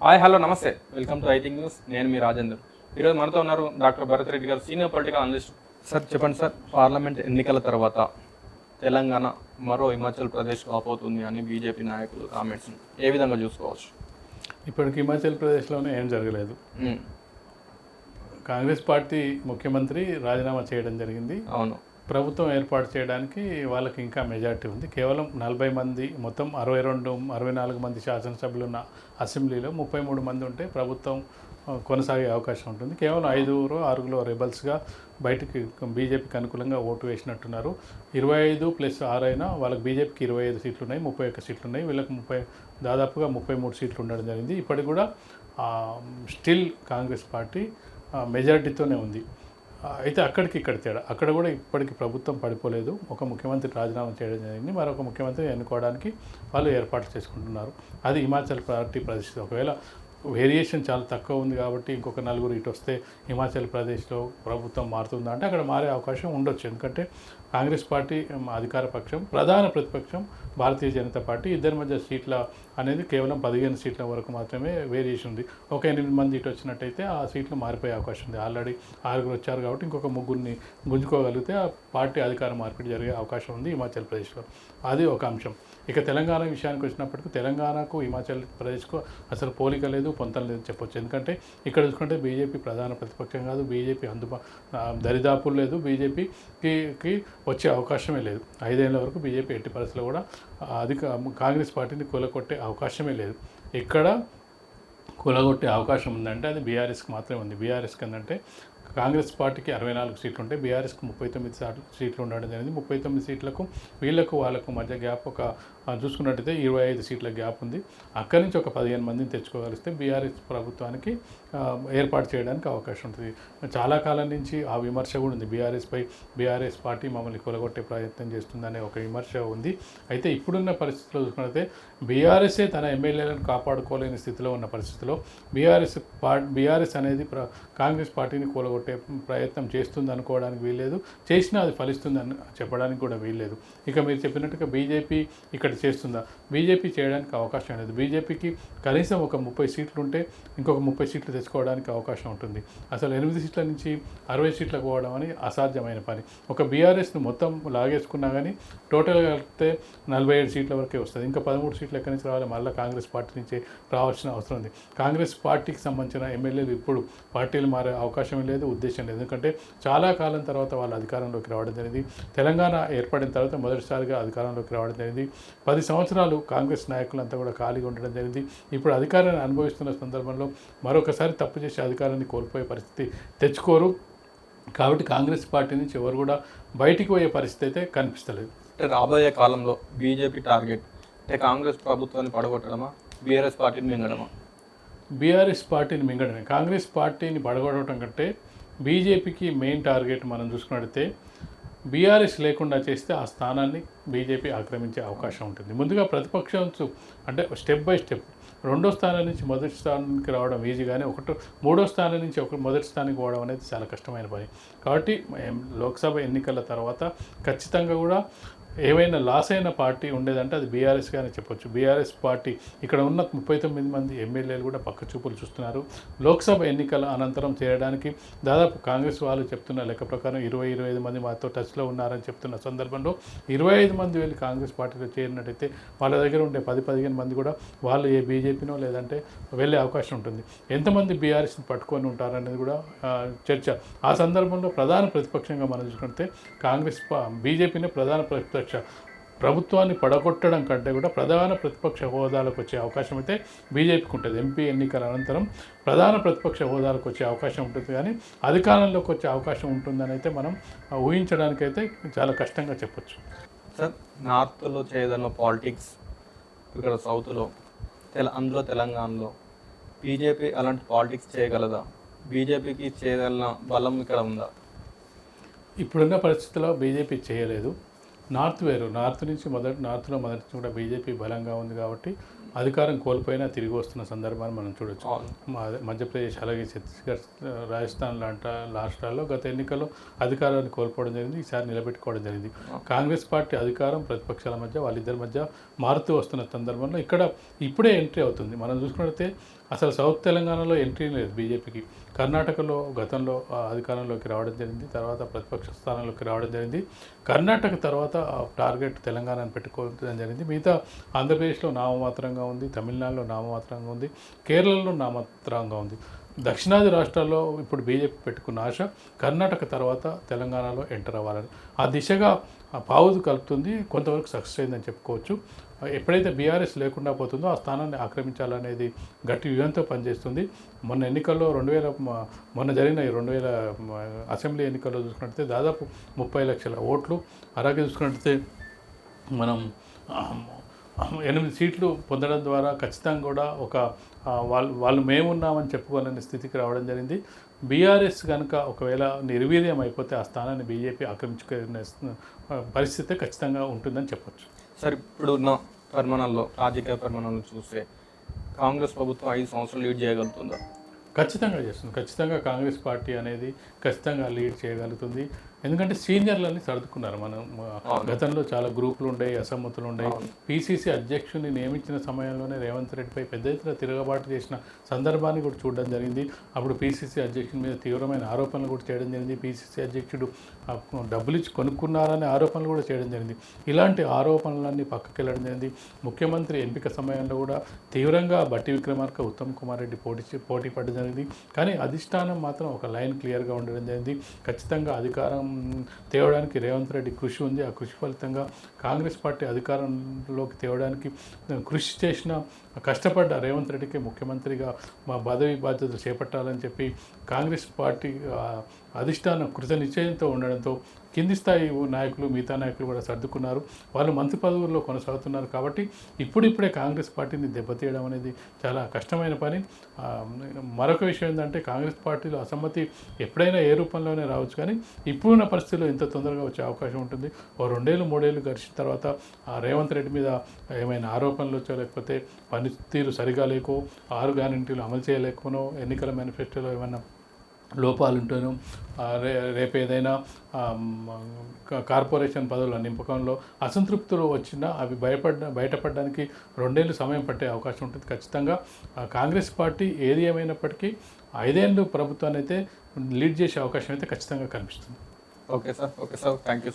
Hi hello నమస్తే, welcome to I think news. నేను మీ రాజేందర్. ఈరోజు మనతో ఉన్నారు డాక్టర్ భరత్ రెడ్డి గారు, సీనియర్ పొలిటికల్ అనలిస్ట్. సార్ చెప్పండి సార్, పార్లమెంట్ ఎన్నికల తర్వాత తెలంగాణ మరో హిమాచల్ ప్రదేశ్ కాపోతుంది అని బీజేపీ నాయకులు కామెంట్స్ ఏ విధంగా చూసుకోవచ్చు? ఇప్పటికి హిమాచల్ ప్రదేశ్లోనే ఏం జరగలేదు. కాంగ్రెస్ పార్టీ ముఖ్యమంత్రి రాజీనామా చేయడం జరిగింది. అవును, ప్రభుత్వం ఏర్పాటు చేయడానికి వాళ్ళకి ఇంకా మెజార్టీ ఉంది. కేవలం 40 మంది, మొత్తం 64 మంది శాసనసభ్యులు ఉన్న అసెంబ్లీలో 33 మంది ఉంటే ప్రభుత్వం కొనసాగే అవకాశం ఉంటుంది. కేవలం 5-6 రెబల్స్గా బయటికి బీజేపీకి అనుకూలంగా ఓటు వేసినట్టున్నారు. 25+6 అయినా వాళ్ళకి బీజేపీకి 25 సీట్లు ఉన్నాయి, 31 సీట్లు ఉన్నాయి. వీళ్ళకి దాదాపుగా 33 సీట్లు ఉండడం జరిగింది. ఇప్పటికి కూడా స్టిల్ కాంగ్రెస్ పార్టీ మెజార్టీతోనే ఉంది. అయితే అక్కడికి ఇక్కడ తేడా, అక్కడ కూడా ఇప్పటికి ప్రభుత్వం పడిపోలేదు. ఒక ముఖ్యమంత్రి రాజీనామా చేయడం జరిగింది, మరొక ముఖ్యమంత్రి ఎన్నుకోవడానికి వాళ్ళు ఏర్పాట్లు చేసుకుంటున్నారు. అది హిమాచల్ పార్టీ పరిస్థితి. ఒకవేళ వేరియేషన్ చాలా తక్కువ ఉంది కాబట్టి ఇంకొక 4 ఇటు వస్తే హిమాచల్ ప్రదేశ్లో ప్రభుత్వం మారుతుందా అంటే అక్కడ మారే అవకాశం ఉండొచ్చు. ఎందుకంటే కాంగ్రెస్ పార్టీ అధికార పక్షం, ప్రధాన ప్రతిపక్షం భారతీయ జనతా పార్టీ, ఇద్దరి మధ్య సీట్ల అనేది కేవలం 15 సీట్ల వరకు మాత్రమే వేరియేషన్ ఉంది. ఒక 8 మంది ఇటు వచ్చినట్టయితే ఆ సీట్లు మారిపోయే అవకాశం ఉంది. ఆల్రెడీ 6 వచ్చారు కాబట్టి ఇంకొక 3 గుంజుకోగలిగితే ఆ పార్టీ అధికార మార్పిడి జరిగే అవకాశం ఉంది హిమాచల్ ప్రదేశ్లో. అది ఒక అంశం. ఇక తెలంగాణ విషయానికి వచ్చినప్పటికీ తెలంగాణకు హిమాచల్ ప్రదేశ్కు అసలు పోలిక లేదు, పొంతం లేదు చెప్పొచ్చు. ఎందుకంటే ఇక్కడ చూసుకుంటే బీజేపీ ప్రధాన ప్రతిపక్షం కాదు, బీజేపీ దరిదాపులు లేదు, బీజేపీకి వచ్చే అవకాశమే లేదు. 5 ఏళ్ల వరకు బీజేపీ ఎట్టి పరిస్థితుల్లో కూడా కాంగ్రెస్ పార్టీని కూలగొట్టే అవకాశమే లేదు. ఇక్కడ కూలగొట్టే అవకాశం ఉందంటే అది బీఆర్ఎస్కి మాత్రమే ఉంది. బీఆర్ఎస్కి ఏంటంటే కాంగ్రెస్ పార్టీకి 64 సీట్లు ఉంటాయి, బీఆర్ఎస్కి 39 సీట్లు ఉండడం జరిగింది. 39 సీట్లకు వాళ్ళకు మధ్య గ్యాప్ చూసుకున్నట్టయితే 25 సీట్ల గ్యాప్ ఉంది. అక్కడి నుంచి ఒక 15 మందిని తెచ్చుకోగలిస్తే బీఆర్ఎస్ ప్రభుత్వానికి ఏర్పాటు చేయడానికి అవకాశం ఉంటుంది. చాలా కాలం నుంచి ఆ విమర్శ కూడా ఉంది బీఆర్ఎస్ పార్టీ మమ్మల్ని కూలగొట్టే ప్రయత్నం చేస్తుందనే ఒక విమర్శ ఉంది. అయితే ఇప్పుడున్న పరిస్థితిలో చూసుకున్నట్లయితే బీఆర్ఎస్ఏ తన ఎమ్మెల్యేలను కాపాడుకోలేని స్థితిలో ఉన్న పరిస్థితిలో బీఆర్ఎస్ అనేది కాంగ్రెస్ పార్టీని కూలగొట్టే ప్రయత్నం చేస్తుంది అనుకోవడానికి వీల్లేదు, చేసినా అది ఫలిస్తుందని చెప్పడానికి కూడా వీల్లేదు. ఇక మీరు చెప్పినట్టుగా బీజేపీ ఇక్కడ చేస్తుందా? బీజేపీ చేయడానికి అవకాశం లేదు. బీజేపీకి కనీసం ఒక 30 సీట్లు ఉంటే ఇంకొక 30 సీట్లు తెచ్చుకోవడానికి అవకాశం ఉంటుంది. అసలు 8 సీట్ల నుంచి 60 సీట్లకు పోవడం అని అసాధ్యమైన పని. ఒక బీఆర్ఎస్ను మొత్తం లాగేసుకున్నా కానీ టోటల్గా కలిపితే 47 సీట్ల వరకే వస్తుంది. ఇంకా 13 సీట్లు ఎక్కడి నుంచి రావాలి? మళ్ళీ కాంగ్రెస్ పార్టీ నుంచి రావాల్సిన అవసరం ఉంది. కాంగ్రెస్ పార్టీకి సంబంధించిన ఎమ్మెల్యేలు ఇప్పుడు పార్టీలు మారే అవకాశం లేదు, ఉద్దేశం లేదు. ఎందుకంటే చాలా కాలం తర్వాత వాళ్ళు అధికారంలోకి రావడం జరిగింది. తెలంగాణ ఏర్పడిన తర్వాత మొదటిసారిగా అధికారంలోకి రావడం జరిగింది. 10 సంవత్సరాలు కాంగ్రెస్ నాయకులంతా కూడా ఖాళీగా ఉండడం జరిగింది. ఇప్పుడు అధికారాన్ని అనుభవిస్తున్న సందర్భంలో మరొకసారి తప్పు చేసి అధికారాన్ని కోల్పోయే పరిస్థితి తెచ్చుకోరు. కాబట్టి కాంగ్రెస్ పార్టీ నుంచి ఎవరు కూడా బయటికి పోయే పరిస్థితి అయితే కనిపిస్తలేదు. రాబోయే కాలంలో బీజేపీ టార్గెట్ అంటే కాంగ్రెస్ ప్రభుత్వాన్ని పడగొట్టడమా, బీఆర్ఎస్ పార్టీని మింగడమా? బీఆర్ఎస్ పార్టీని మింగడమే. కాంగ్రెస్ పార్టీని పడగొట్టడం కంటే బీజేపీకి మెయిన్ టార్గెట్ మనం చూసుకున్నట్టయితే బీఆర్ఎస్ లేకుండా చేస్తే ఆ స్థానాన్ని బీజేపీ ఆక్రమించే అవకాశం ఉంటుంది. ముందుగా ప్రతిపక్షం అంటే స్టెప్ బై స్టెప్ 2వ స్థానం నుంచి మొదటి స్థానానికి రావడం ఈజీగానే, 3వ స్థానం నుంచి మొదటి స్థానానికి పోవడం అనేది చాలా కష్టమైన పని. కాబట్టి లోక్సభ ఎన్నికల తర్వాత ఖచ్చితంగా కూడా ఏవైనా లాస్ అయిన పార్టీ ఉండేదంటే అది బీఆర్ఎస్గానే చెప్పొచ్చు. బీఆర్ఎస్ పార్టీ ఇక్కడ ఉన్న 39 మంది ఎమ్మెల్యేలు కూడా పక్క చూపులు చూస్తున్నారు. లోక్సభ ఎన్నికల అనంతరం చేరడానికి దాదాపు కాంగ్రెస్ వాళ్ళు చెప్తున్న లెక్క ప్రకారం 20-25 మంది మాతో టచ్లో ఉన్నారని చెప్తున్న సందర్భంలో 25 మంది వెళ్ళి కాంగ్రెస్ పార్టీలో చేరినట్టయితే వాళ్ళ దగ్గర ఉండే 10-15 మంది కూడా వాళ్ళు ఏ బీజేపీనో లేదంటే వెళ్ళే అవకాశం ఉంటుంది. ఎంతమంది బీఆర్ఎస్ని పట్టుకొని ఉంటారనేది కూడా చర్చ. ఆ సందర్భంలో ప్రధాన ప్రతిపక్షంగా మనం చూసుకుంటే బీజేపీనే ప్రధాన ప్రతిపక్ష ప్రభుత్వాన్ని పడగొట్టడం కంటే కూడా ప్రధాన ప్రతిపక్ష హోదాలకు వచ్చే అవకాశం అయితే బీజేపీకి ఉంటుంది. ఎంపీ ఎన్నికల అనంతరం ప్రధాన ప్రతిపక్ష హోదాలకు వచ్చే అవకాశం ఉంటుంది, కానీ అధికారంలోకి వచ్చే అవకాశం ఉంటుందని అయితే మనం ఊహించడానికైతే చాలా కష్టంగా చెప్పొచ్చు. సార్, నార్త్లో చేయదన్న పాలిటిక్స్ ఇక్కడ సౌత్లో అందులో తెలంగాణలో బీజేపీ అలాంటి పాలిటిక్స్ చేయగలదా? బీజేపీకి చేయగలన బలం ఇక్కడ ఉందా? ఇప్పుడున్న పరిస్థితుల్లో బీజేపీ చేయలేదు. నార్త్ వేరు, నార్త్లో మొదటి కూడా బీజేపీ బలంగా ఉంది కాబట్టి అధికారం కోల్పోయినా తిరిగి వస్తున్న సందర్భాన్ని మనం చూడొచ్చు. మధ్యప్రదేశ్ అలాగే ఛత్తీస్గఢ్, రాజస్థాన్ లాంటి రాష్ట్రాల్లో గత ఎన్నికల్లో అధికారాన్ని కోల్పోవడం జరిగింది, ఈసారి నిలబెట్టుకోవడం జరిగింది. కాంగ్రెస్ పార్టీ అధికారం ప్రతిపక్షాల మధ్య వాళ్ళిద్దరి మధ్య మారుతూ వస్తున్న సందర్భంలో ఇప్పుడే ఎంట్రీ అవుతుంది. మనం చూసుకున్నట్లయితే అసలు సౌత్ తెలంగాణలో ఎంట్రీ లేదు బీజేపీకి. కర్ణాటకలో గతంలో అధికారంలోకి రావడం జరిగింది, తర్వాత ప్రతిపక్ష స్థానంలోకి రావడం జరిగింది. కర్ణాటక తర్వాత టార్గెట్ తెలంగాణను పెట్టుకోవడం జరిగింది. మిగతా ఆంధ్రప్రదేశ్లో నామమాత్రంగా ఉంది, తమిళనాడులో నామమాత్రంగా ఉంది, కేరళలో నామమాత్రంగా ఉంది. దక్షిణాది రాష్ట్రాల్లో ఇప్పుడు బీజేపీ పెట్టుకున్న ఆశ కర్ణాటక తర్వాత తెలంగాణలో ఎంటర్ అవ్వాలని. ఆ దిశగా పావులు కలుపుతుంది. కొంతవరకు సక్సెస్ అయిందని చెప్పుకోవచ్చు. ఎప్పుడైతే బీఆర్ఎస్ లేకుండా పోతుందో ఆ స్థానాన్ని ఆక్రమించాలనేది గట్టి వ్యూహంతో పనిచేస్తుంది. మొన్న ఎన్నికల్లో మొన్న జరిగిన 2000 అసెంబ్లీ ఎన్నికల్లో చూసుకున్నట్లయితే దాదాపు 30 లక్షల ఓట్లు. అలాగే చూసుకున్నట్లయితే మనం 8 సీట్లు పొందడం ద్వారా ఖచ్చితంగా కూడా ఒక వాళ్ళు మేమున్నామని చెప్పుకోవాలనే స్థితికి రావడం జరిగింది. బీఆర్ఎస్ కనుక ఒకవేళ నిర్వీర్యం అయిపోతే ఆ స్థానాన్ని బీజేపీ ఆక్రమించుకునే పరిస్థితి ఖచ్చితంగా ఉంటుందని చెప్పొచ్చు. సార్ ఇప్పుడున్న పరిమాణాల్లో, రాజకీయ పరిమాణాలను చూస్తే కాంగ్రెస్ ప్రభుత్వం 5 సంవత్సరాలు లీడ్ చేయగలుగుతుందా? ఖచ్చితంగా చేస్తుంది. ఖచ్చితంగా కాంగ్రెస్ పార్టీ అనేది ఖచ్చితంగా లీడ్ చేయగలుగుతుంది. ఎందుకంటే సీనియర్లన్నీ సర్దుకున్నారు. మనం గతంలో చాలా గ్రూపులు ఉండేవి, అసమ్మతులు ఉండేవి. పీసీసీ అధ్యక్షుడిని నియమించిన సమయంలోనే రేవంత్ రెడ్డిపై పెద్ద ఎత్తున తిరగబాటు చేసిన సందర్భాన్ని కూడా చూడడం జరిగింది. అప్పుడు పీసీసీ అధ్యక్షుడి మీద తీవ్రమైన ఆరోపణలు కూడా చేయడం జరిగింది. పీసీసీ అధ్యక్షుడు డబ్బులు ఇచ్చి కొనుక్కున్నారనే ఆరోపణలు కూడా చేయడం జరిగింది. ఇలాంటి ఆరోపణలన్నీ పక్కకి వెళ్ళడం జరిగింది. ముఖ్యమంత్రి ఎంపిక సమయంలో కూడా తీవ్రంగా బట్టి విక్రమార్క, ఉత్తమ్ కుమార్ రెడ్డి పోటీ పడడం జరిగింది. కానీ అధిష్టానం మాత్రం ఒక లైన్ క్లియర్గా ఉండడం జరిగింది. ఖచ్చితంగా అధికారం తేవడానికి రేవంత్ రెడ్డి కృషి ఉంది. ఆ కృషి ఫలితంగా కాంగ్రెస్ పార్టీ అధికారంలోకి తేవడానికి కృషి చేసిన కష్టపడ్డ రేవంత్ రెడ్డికి ముఖ్యమంత్రిగా మా పదవి బాధ్యతలు చేపట్టాలని చెప్పి కాంగ్రెస్ పార్టీ అధిష్టానం కృత నిశ్చయంతో ఉండడంతో కింది స్థాయి నాయకులు, మిగతా నాయకులు కూడా సర్దుకున్నారు. వాళ్ళు మంత్రి పదవుల్లో కొనసాగుతున్నారు. కాబట్టి ఇప్పుడిప్పుడే కాంగ్రెస్ పార్టీని దెబ్బతీయడం అనేది చాలా కష్టమైన పని. మరొక విషయం ఏంటంటే కాంగ్రెస్ పార్టీలో అసమ్మతి ఎప్పుడైనా ఏ రూపంలోనే రావచ్చు, కానీ ఇప్పుడున్న పరిస్థితుల్లో ఇంత తొందరగా వచ్చే అవకాశం ఉంటుంది. ఓ 2 ఏళ్ళు 3 ఏళ్ళు గడిచిన తర్వాత రేవంత్ రెడ్డి మీద ఏమైనా ఆరోపణలు వచ్చో, లేకపోతే పనితీరు సరిగా లేకో, 6 గ్యారెంటీలు అమలు చేయలేకపోనో, ఎన్నికల మేనిఫెస్టోలో ఏమైనా లోపాలుంటేనో, రేపు ఏదైనా కార్పొరేషన్ పదవుల నింపకంలో అసంతృప్తులు వచ్చినా అవి బయటపడడానికి 2 ఏళ్ళు సమయం పట్టే అవకాశం ఉంటుంది. ఖచ్చితంగా కాంగ్రెస్ పార్టీ ఏది ఏమైనప్పటికీ 5 ఏళ్ళు ప్రభుత్వాన్ని అయితే లీడ్ చేసే అవకాశం అయితే ఖచ్చితంగా కనిపిస్తుంది. Okay sir, thank you.